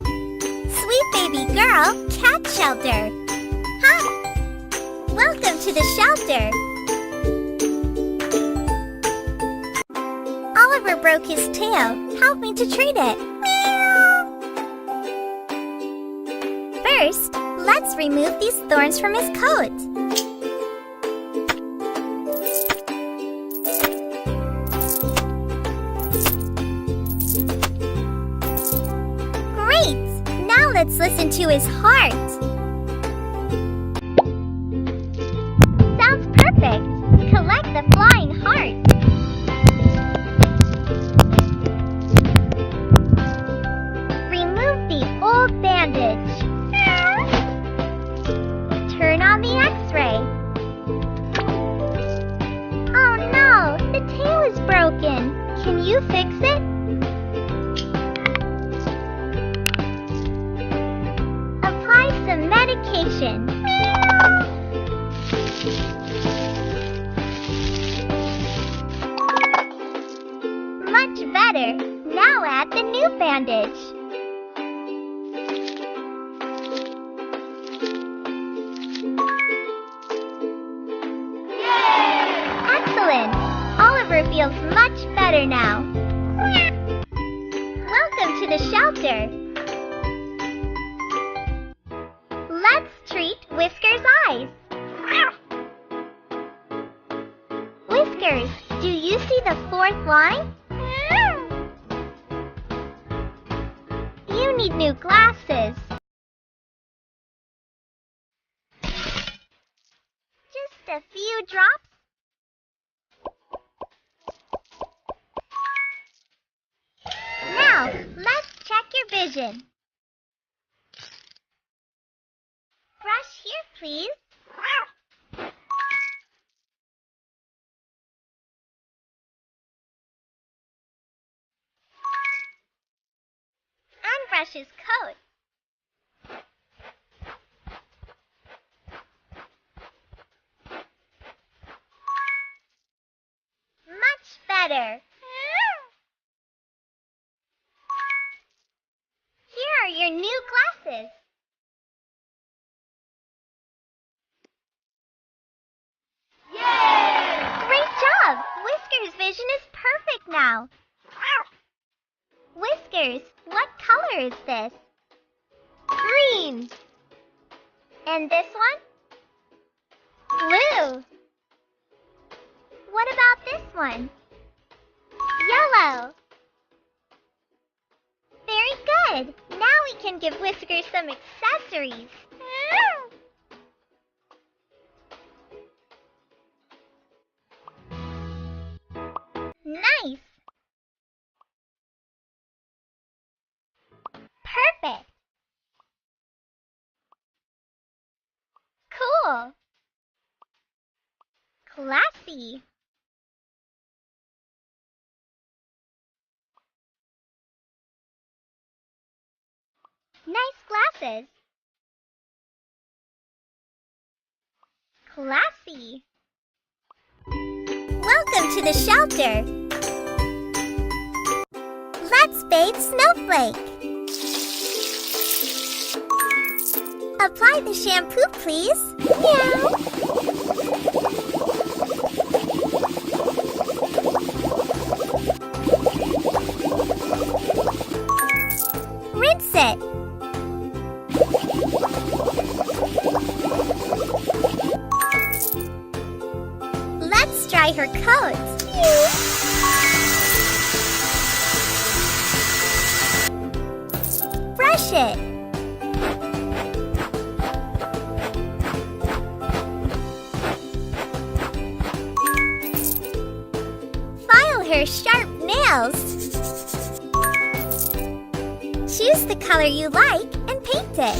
Sweet baby girl, cat shelter. Hi! Welcome to the shelter. Oliver broke his tail. Help me to treat it. Meow. First, let's remove these thorns from his coat. Great! Now let's listen to his heart. Sounds perfect. Collect the flying heart. Remove the old bandage. Turn on the X-ray. Oh no, the tail is broken. Can you fix it? Apply some medication. Much better. Now add the new bandage. Excellent! Oliver feels much better now. Welcome to the shelter. Let's treat Whisker's eyes. Whiskers, do you see the fourth line? You need new glasses. Just a few drops. Now, let's check your vision. Brush here, please. And brush his coat. Much better. Here are your new glasses. Yay! Great job! Whisker's vision is perfect now. Whiskers, what color is this? Green. And this one? Blue. What about this one? Yellow. Very good. Now we can give Whiskers some accessories. Nice. Perfect. Cool. Classy. Nice glasses. Classy. Welcome to the shelter. Let's bathe Snowflake. Apply the shampoo, please. Meow. Rinse it. Let's dry her coat. Brush it. File her sharp nails. Choose the color you like and paint it.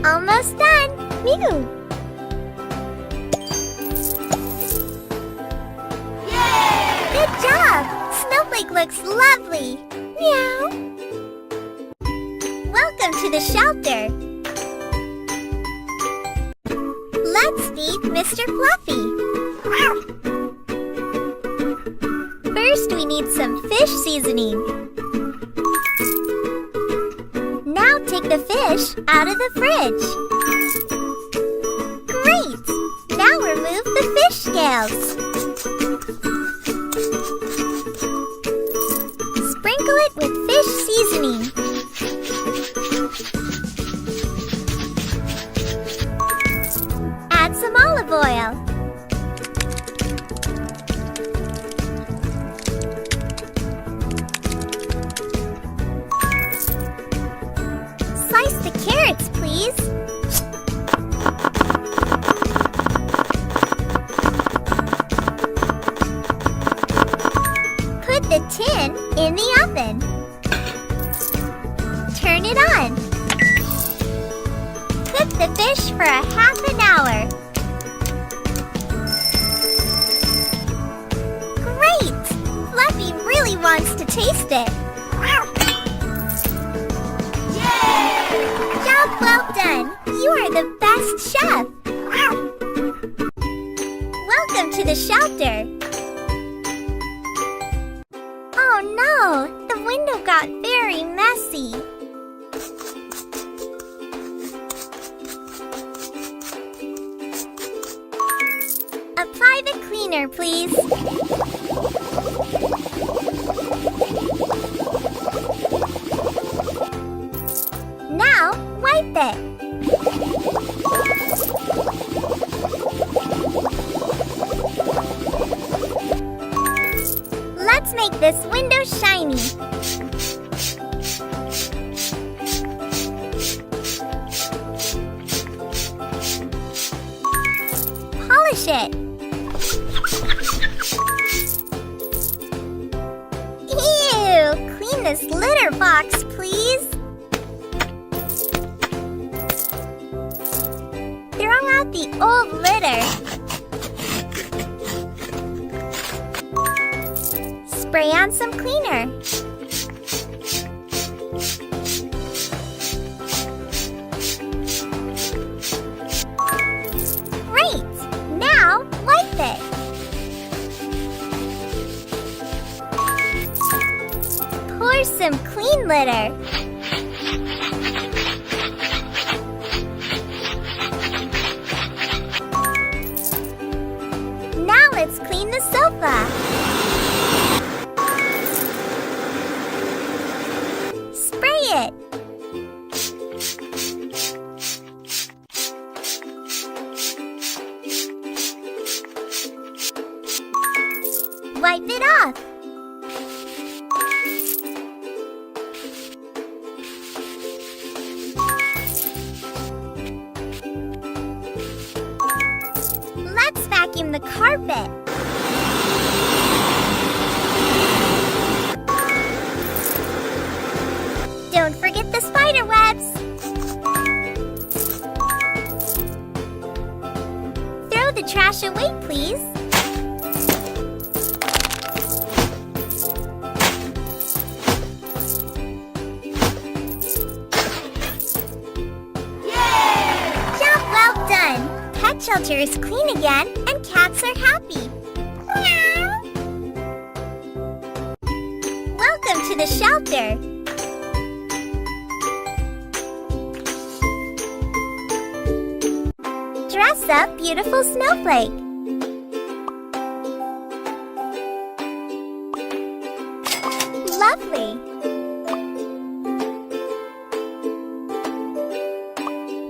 Almost done. Mew. Yay! Good job. Snowflake looks lovely. Meow. Welcome to the shelter. Let's feed Mr. Fluffy. First, we need some fish seasoning. Now take the fish out of the fridge. Great! Now remove the fish scales. Sprinkle it with fish seasoning. Add some olive oil. Slice the carrots, please. Put the tin in the oven. Turn it on. Cook the fish for a half an hour. Great! Fluffy really wants to taste it. Job well done! You are the best chef! Welcome to the shelter! Oh no! The window got very messy! Apply the cleaner, please. Now, wipe it. Let's make this window shiny. Polish it. Ew! Clean this litter box, please. Throw out the old litter. Spray on some cleaner. Great! Now wipe it. Pour some clean litter. Now let's clean the sofa. Spray it. Wipe it off. Let's vacuum the carpet. Don't forget the spider webs. Throw the trash away, please. Job well done. Pet shelter is clean again and cats are happy. Meow. Welcome to the shelter. Dress up, beautiful snowflake. Lovely.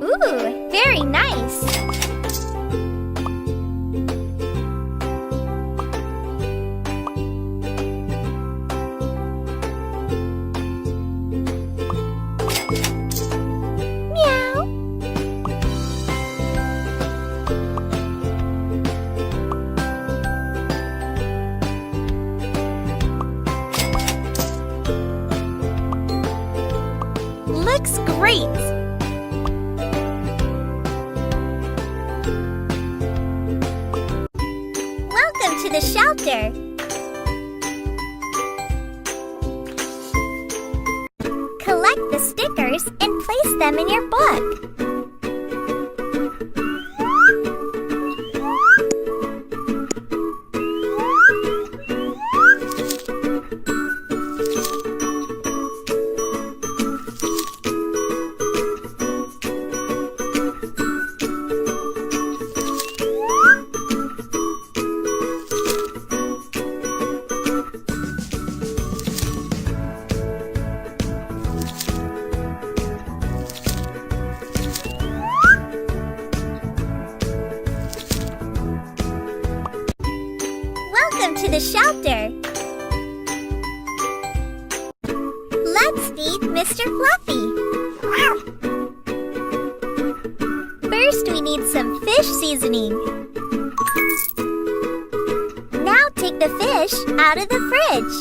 Ooh, very nice. Meow. Looks great! shelter. Collect the stickers and place them in your book. Welcome to the shelter. Let's feed Mr. Fluffy. First, we need some fish seasoning. Now take the fish out of the fridge.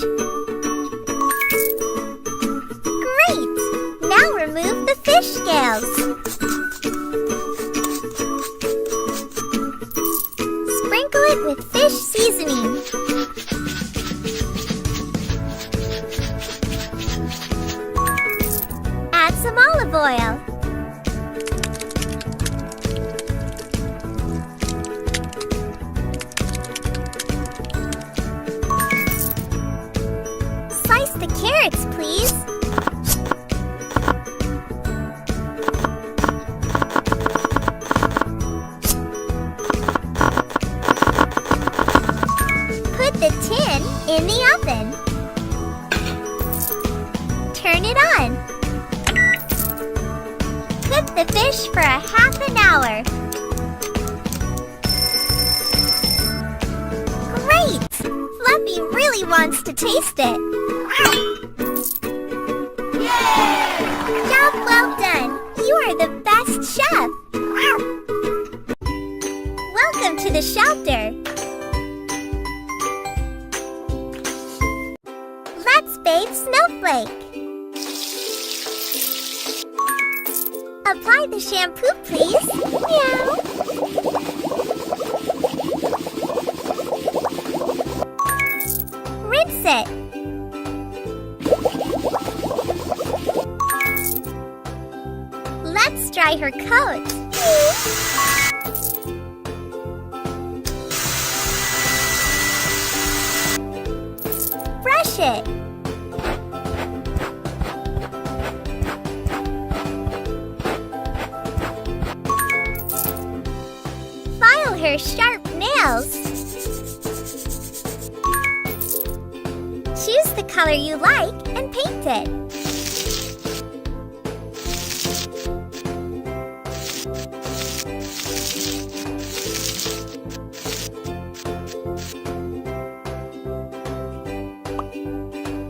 Great! Now remove the fish scales. Sprinkle it with fish seasoning. Add some olive oil. Slice the carrots, please. Put the tin in the oven. Turn it on. Cook the fish for a half an hour. Great! Fluffy really wants to taste it. Yay! Job well done. You are the best chef. Welcome to the shelter. Let's bathe Snowflake. Apply the shampoo, please. Meow. Rinse it. Let's dry her coat. Brush it. File her sharp nails. Choose the color you like and paint it.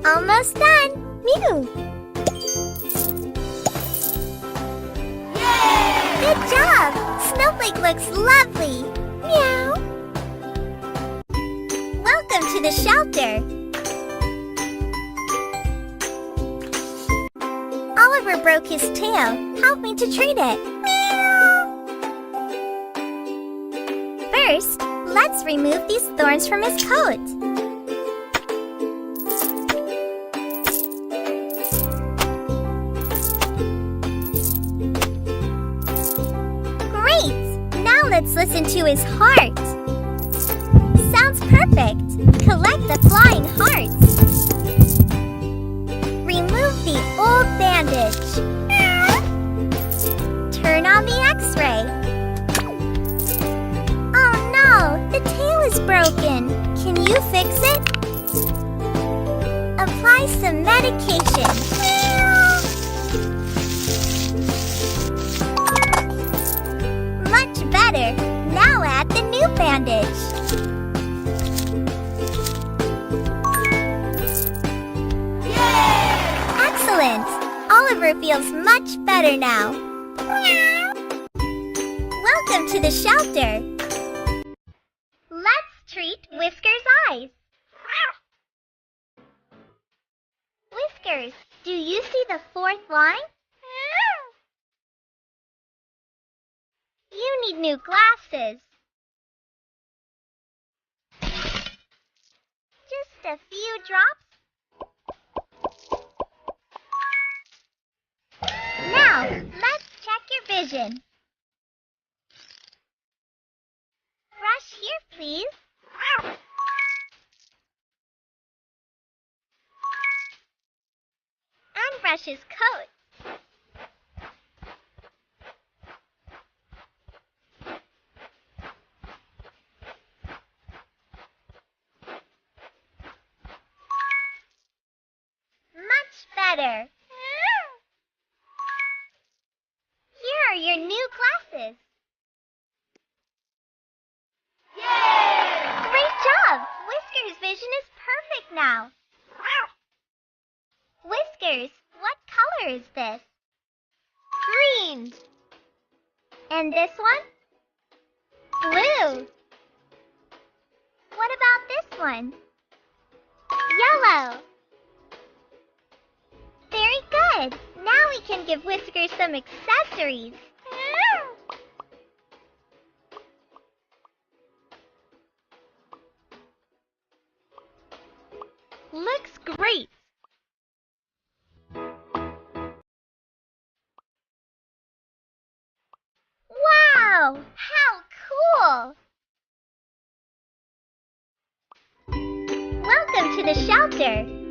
Almost done. Mew. Yay! Good job. Snowflake looks lovely. Meow. Welcome to the shelter. Oliver broke his tail. Help me to treat it. Meow. First, let's remove these thorns from his coat. Let's listen to his heart. Sounds perfect. Collect the flying hearts. Remove the old bandage. Turn on the x-ray. Oh no, the tail is broken. Can you fix it? Apply some medication. Much better. Now add the new bandage. Yay! Excellent! Oliver feels much better now. Welcome to the shelter. Let's treat Whisker's eyes. Whiskers, do you see the fourth line? You need new glasses. a few drops. Now, let's check your vision. Brush here, please. And brush his coat. Much better. Here are your new glasses. Yay! Great job! Whiskers' vision is perfect now. Whiskers, what color is this? Green. And this one? Blue. What about this one? Yellow. Very good. Now we can give Whiskers some accessories. Looks great! Wow! How cool! Welcome to the shelter.